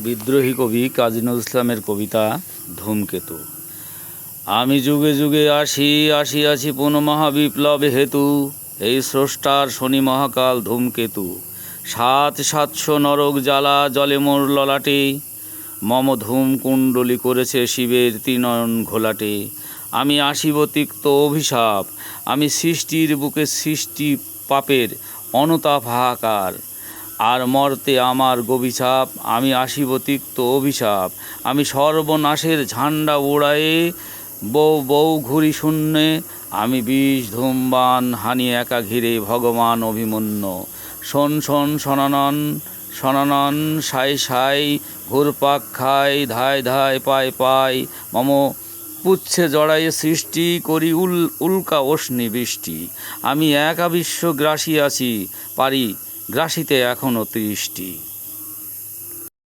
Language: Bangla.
বিদ্রোহী কবি কাজী নজরুল ইসলামের কবিতা ধূমকেতু। আমি যুগে যুগে আসিয়াছি পুনঃমহাবিপ্লবে হেতু, এই স্রষ্টার শনি মহাকাল ধূমকেতু। ৭৭০০ নরক জ্বালা জলে মোর ললাটে, মম ধূম কুণ্ডলী করেছে শিবের ত্রিনয়ন ঘোলাটে। আমি আসিব তিক্ত অভিশাপ, আমি সৃষ্টির বুকে সৃষ্টি পাপের অনুতাপ হাহাকার। আর মর্তে আমার গবিচাপ, আমি আসিব তিক্ত অভিশাপ। আমি সর্বনাশের ঝান্ডা উড়ায়ে বউ বউ ঘুরি শূন্যে, আমি বিষ ধূমবান হানি একা ঘিরে ভগবান অভিমন্য। শোন শোন সনানন সনানন সাই সাই, ঘুরপাক খাই ধায় ধায় পায় পায়, মম পুচ্ছে জড়াইয়ে সৃষ্টি করি উল্কা অশ্নি বৃষ্টি। আমি একা বিশ্ব গ্রাসী আছি, পারি গ্রাসিতে এখনো ৩০টি।